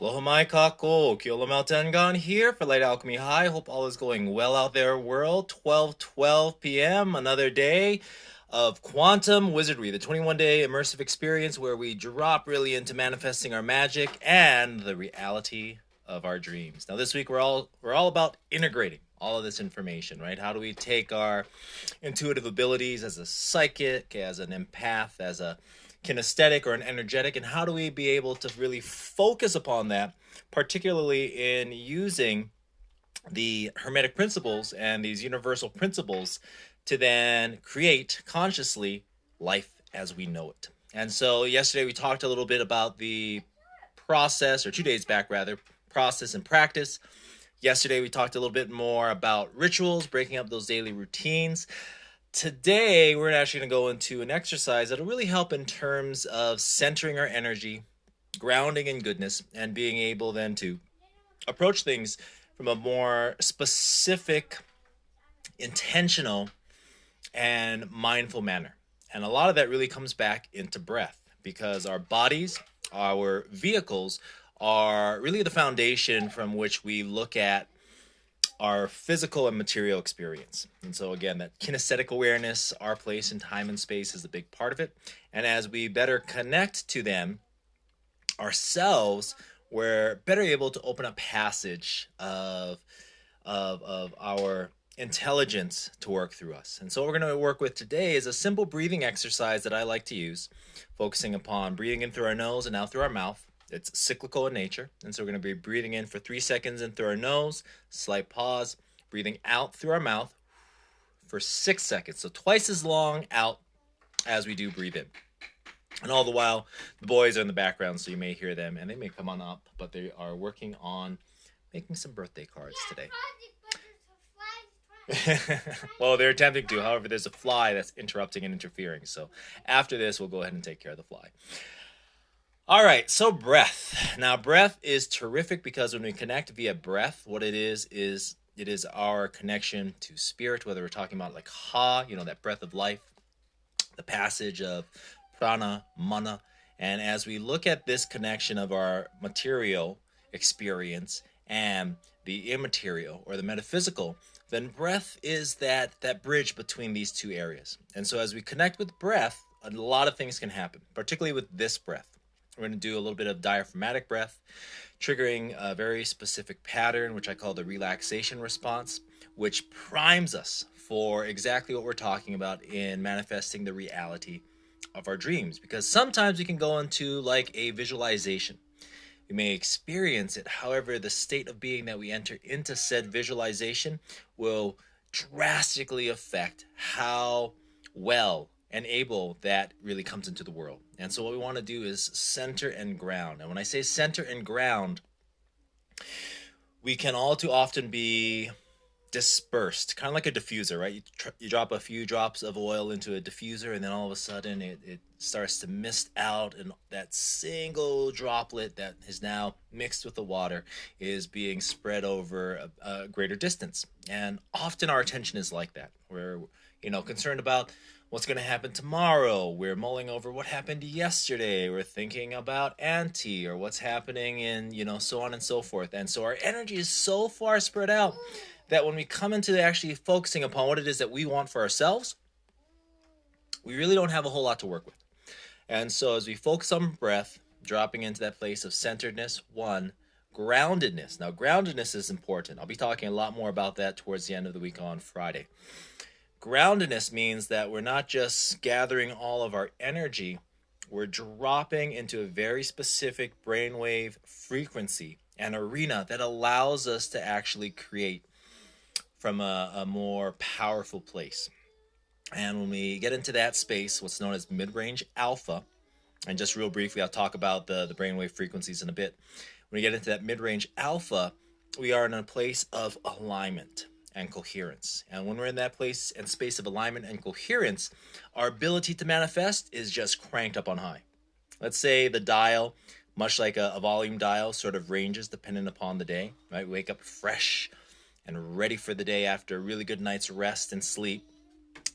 Aloha mai kako, Keola Maltengon here for Light Alchemy High. Hope all is going well out there, world. 12:12 p.m. Another day of quantum wizardry, the 21-day immersive experience where we drop really into manifesting our magic and the reality of our dreams. Now, this week we're all about integrating all of this information, right? How do we take our intuitive abilities as a psychic, as an empath, as a kinesthetic or an energetic, and how do we be able to really focus upon that, particularly in using the hermetic principles and these universal principles to then create consciously life as we know it. And so yesterday we talked a little bit about the process, or 2 days back rather, process and practice. Yesterday we talked a little bit more about rituals, breaking up those daily routines. Today, we're actually going to go into an exercise that'll really help in terms of centering our energy, grounding in goodness, and being able then to approach things from a more specific, intentional, and mindful manner. And a lot of that really comes back into breath because our bodies, our vehicles, are really the foundation from which we look at our physical and material experience. And so, again, that kinesthetic awareness, our place in time and space, is a big part of it. And as we better connect to them ourselves, we're better able to open a passage of our intelligence to work through us. And so, what we're going to work with today is a simple breathing exercise that I like to use, focusing upon breathing in through our nose and out through our mouth. It's cyclical in nature. And so we're going to be breathing in for 3 seconds in through our nose, slight pause, breathing out through our mouth for 6 seconds. So twice as long out as we do breathe in. And all the while, the boys are in the background, so you may hear them, and they may come on up, but they are working on making some birthday cards today. Well, they're attempting to. However, there's a fly that's interrupting and interfering. So after this, we'll go ahead and take care of the fly. All right, so breath. Now, breath is terrific because when we connect via breath, what it is it is our connection to spirit, whether we're talking about like ha, that breath of life, the passage of prana, mana. And as we look at this connection of our material experience and the immaterial or the metaphysical, then breath is that bridge between these two areas. And so as we connect with breath, a lot of things can happen, particularly with this breath. We're going to do a little bit of diaphragmatic breath, triggering a very specific pattern, which I call the relaxation response, which primes us for exactly what we're talking about in manifesting the reality of our dreams. Because sometimes we can go into like a visualization. We may experience it. However, the state of being that we enter into said visualization will drastically affect how well and able that really comes into the world. And so what we want to do is center and ground. And when I say center and ground, we can all too often be dispersed, kind of like a diffuser, right? You drop a few drops of oil into a diffuser, and then all of a sudden it starts to mist out, and that single droplet that is now mixed with the water is being spread over a greater distance. And often our attention is like that. We're concerned about what's going to happen tomorrow. We're mulling over what happened yesterday. We're thinking about auntie or what's happening in, so on and so forth. And so our energy is so far spread out that when we come into actually focusing upon what it is that we want for ourselves, we really don't have a whole lot to work with. And so as we focus on breath, dropping into that place of centeredness, groundedness. Now, groundedness is important. I'll be talking a lot more about that towards the end of the week on Friday. Groundedness means that we're not just gathering all of our energy, we're dropping into a very specific brainwave frequency and arena that allows us to actually create from a more powerful place. And when we get into that space, what's known as mid-range alpha, and just real briefly, I'll talk about the brainwave frequencies in a bit. When we get into that mid-range alpha, we are in a place of alignment and coherence. And when we're in that place and space of alignment and coherence, our ability to manifest is just cranked up on high. Let's say the dial, much like a volume dial, sort of ranges dependent upon the day, right? We wake up fresh and ready for the day after a really good night's rest and sleep,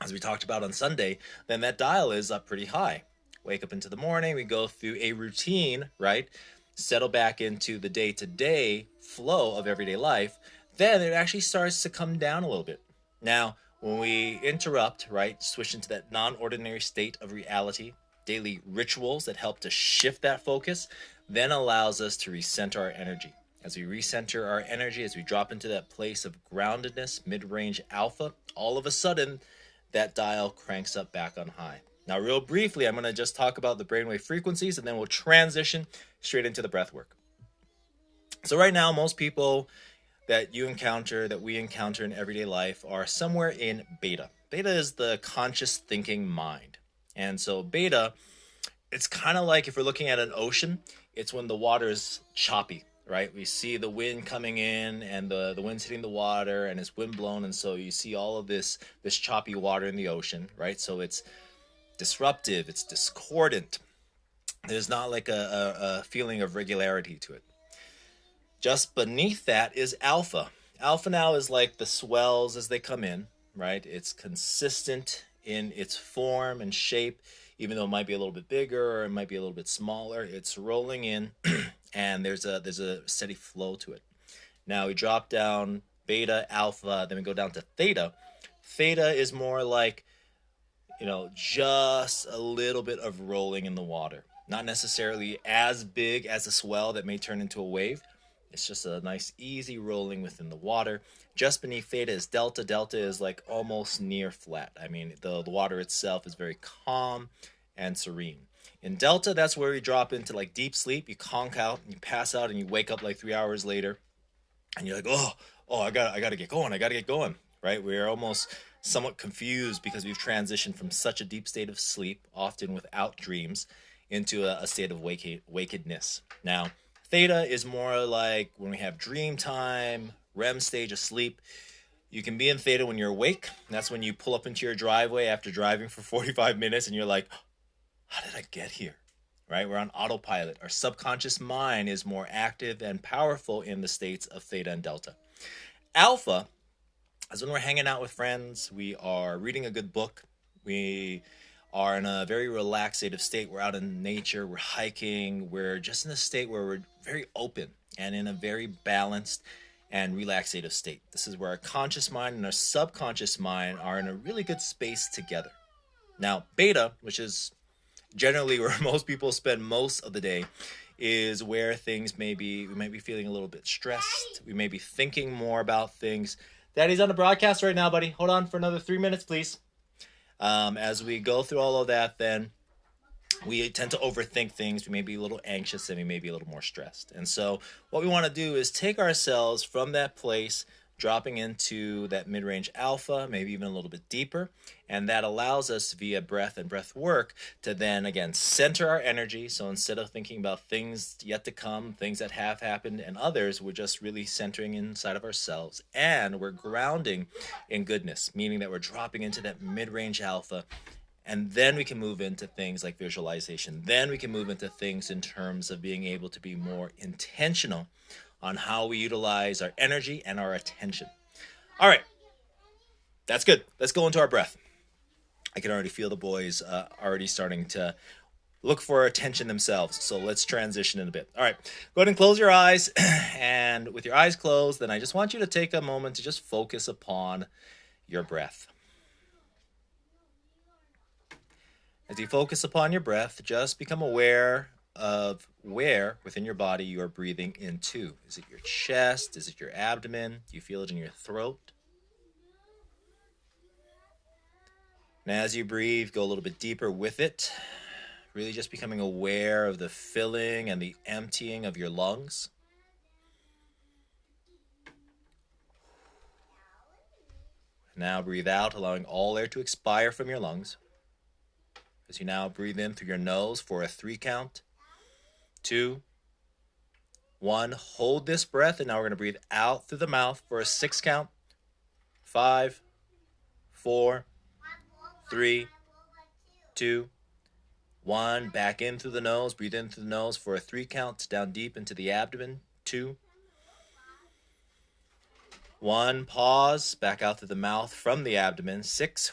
as we talked about on Sunday, then that dial is up pretty high. Wake up into the morning, we go through a routine, right? settle back into the day-to-day flow of everyday life, then it actually starts to come down a little bit. Now, when we interrupt, right, switch into that non-ordinary state of reality, daily rituals that help to shift that focus, then allows us to recenter our energy. As we recenter our energy, as we drop into that place of groundedness, mid-range alpha, all of a sudden that dial cranks up back on high. Now, real briefly, I'm going to just talk about the brainwave frequencies and then we'll transition straight into the breath work. So right now, most people that you encounter, that we encounter in everyday life, are somewhere in beta. Beta is the conscious thinking mind. And so beta, it's kind of like if we're looking at an ocean, it's when the water is choppy, right? We see the wind coming in and the wind's hitting the water and it's wind blown. And so you see all of this choppy water in the ocean, right? So it's disruptive, it's discordant. There's not like a feeling of regularity to it. Just beneath that is alpha. Alpha now is like the swells as they come in, right? It's consistent in its form and shape, even though it might be a little bit bigger or it might be a little bit smaller. It's rolling in and there's a steady flow to it. Now we drop down beta, alpha, then we go down to theta. Theta is more like, just a little bit of rolling in the water. Not necessarily as big as a swell that may turn into a wave. It's just a nice, easy rolling within the water. Just beneath theta is delta. Delta is like almost near flat. I mean, the water itself is very calm and serene. In delta, that's where we drop into like deep sleep. You conk out, and you pass out, and you wake up like 3 hours later, and you're like, I gotta get going, right? We're almost somewhat confused because we've transitioned from such a deep state of sleep, often without dreams, into a state of wakedness. Now, theta is more like when we have dream time, REM stage of sleep. You can be in theta when you're awake. That's when you pull up into your driveway after driving for 45 minutes and you're like, how did I get here? Right? We're on autopilot. Our subconscious mind is more active and powerful in the states of theta and delta. Alpha is when we're hanging out with friends, we are reading a good book, we are in a very relaxative state. We're out in nature, we're hiking, we're just in a state where we're very open and in a very balanced and relaxative state. This is where our conscious mind and our subconscious mind are in a really good space together. Now, beta, which is generally where most people spend most of the day, is where we might be feeling a little bit stressed. We may be thinking more about things. Daddy's on the broadcast right now, buddy. Hold on for another 3 minutes, please. As we go through all of that, then we tend to overthink things. We may be a little anxious and we may be a little more stressed. And so what we want to do is take ourselves from that place, dropping into that mid-range alpha, maybe even a little bit deeper. And that allows us via breath and breath work to then, again, center our energy. So instead of thinking about things yet to come, things that have happened and others, we're just really centering inside of ourselves. And we're grounding in goodness, meaning that we're dropping into that mid-range alpha. And then we can move into things like visualization. Then we can move into things in terms of being able to be more intentional on how we utilize our energy and our attention. All right, that's good. Let's go into our breath. I can already feel the boys already starting to look for attention themselves. So let's transition in a bit. All right, go ahead and close your eyes. And with your eyes closed, then I just want you to take a moment to just focus upon your breath. As you focus upon your breath, just become aware of where within your body you are breathing into. Is it your chest? Is it your abdomen? Do you feel it in your throat? And as you breathe, go a little bit deeper with it. Really just becoming aware of the filling and the emptying of your lungs. Now breathe out, allowing all air to expire from your lungs. As you now breathe in through your nose for a 3 count. 2, 1. Hold this breath, and now we're going to breathe out through the mouth for a 6 count. 5, 4, 3, 2, 1. Back in through the nose. Breathe in through the nose for a 3 count. Down deep into the abdomen. 2, 1. Pause. Back out through the mouth from the abdomen. 6,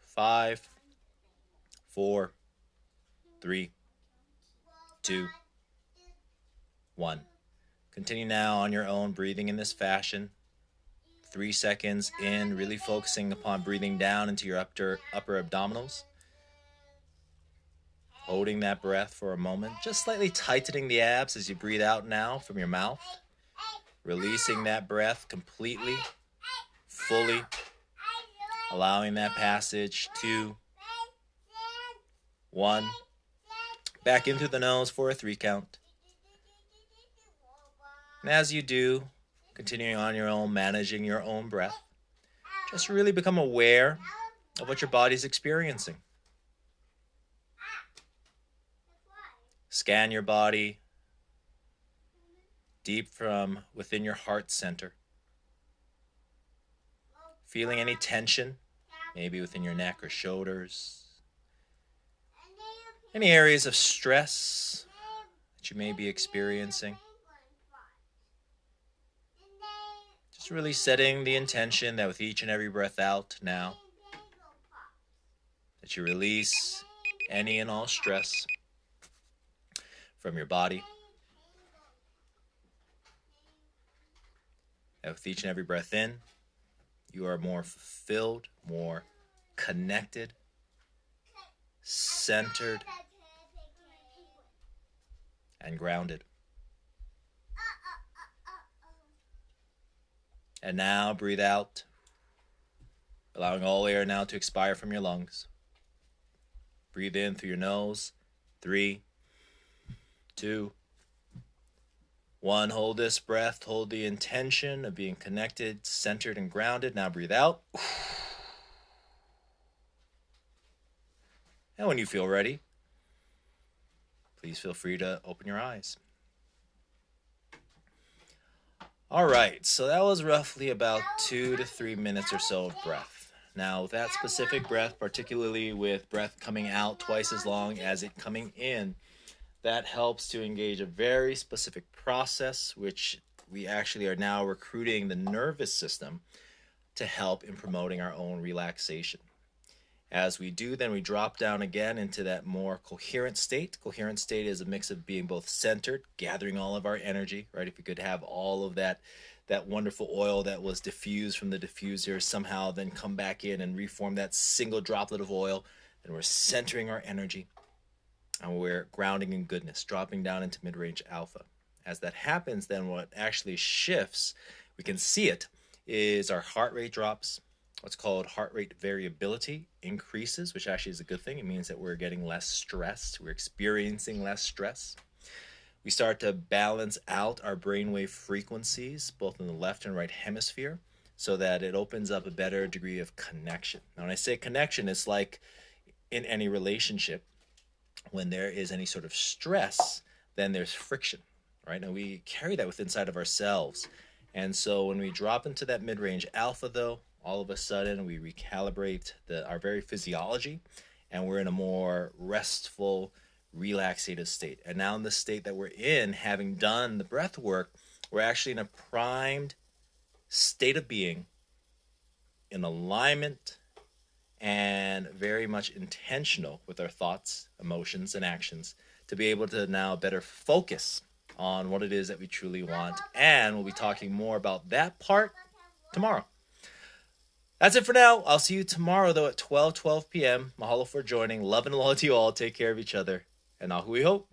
5, 4, 3, 2, 1. Continue now on your own, breathing in this fashion. 3 seconds in, really focusing upon breathing down into your upper abdominals. Holding that breath for a moment, just slightly tightening the abs as you breathe out now from your mouth. Releasing that breath completely, fully, allowing that passage. 2, 1. Back in through the nose for a 3 count. And as you do, continuing on your own, managing your own breath, just really become aware of what your body's experiencing. Scan your body deep from within your heart center. Feeling any tension, maybe within your neck or shoulders. Any areas of stress that you may be experiencing. Just really setting the intention that with each and every breath out now, that you release any and all stress from your body. And with each and every breath in, you are more fulfilled, more connected, centered, and grounded. And now breathe out, allowing all air now to expire from your lungs. Breathe in through your nose. 3, 2, 1. Hold this breath. Hold the intention of being connected, centered, and grounded. Now breathe out. And when you feel ready, please feel free to open your eyes. All right, so that was roughly about 2 to 3 minutes or so of breath. Now, with that specific breath, particularly with breath coming out twice as long as it coming in, that helps to engage a very specific process, which we actually are now recruiting the nervous system to help in promoting our own relaxation. As we do, then we drop down again into that more coherent state. Coherent state is a mix of being both centered, gathering all of our energy, right? If we could have all of that wonderful oil that was diffused from the diffuser somehow then come back in and reform that single droplet of oil, and we're centering our energy. And we're grounding in goodness, dropping down into mid-range alpha. As that happens, then what actually shifts, we can see it, is our heart rate drops. What's called heart rate variability increases, which actually is a good thing. It means that we're getting less stressed. We're experiencing less stress. We start to balance out our brainwave frequencies, both in the left and right hemisphere, so that it opens up a better degree of connection. Now, when I say connection, it's like in any relationship, when there is any sort of stress, then there's friction, right? Now, we carry that within inside of ourselves. And so when we drop into that mid-range alpha, though, all of a sudden we recalibrate our very physiology, and we're in a more restful, relaxated state. And now in the state that we're in, having done the breath work, we're actually in a primed state of being, in alignment, and very much intentional with our thoughts, emotions, and actions to be able to now better focus on what it is that we truly want. And we'll be talking more about that part tomorrow. That's it for now. I'll see you tomorrow, though, at 12 p.m. Mahalo for joining. Love and loyalty to you all. Take care of each other. And ahui ho.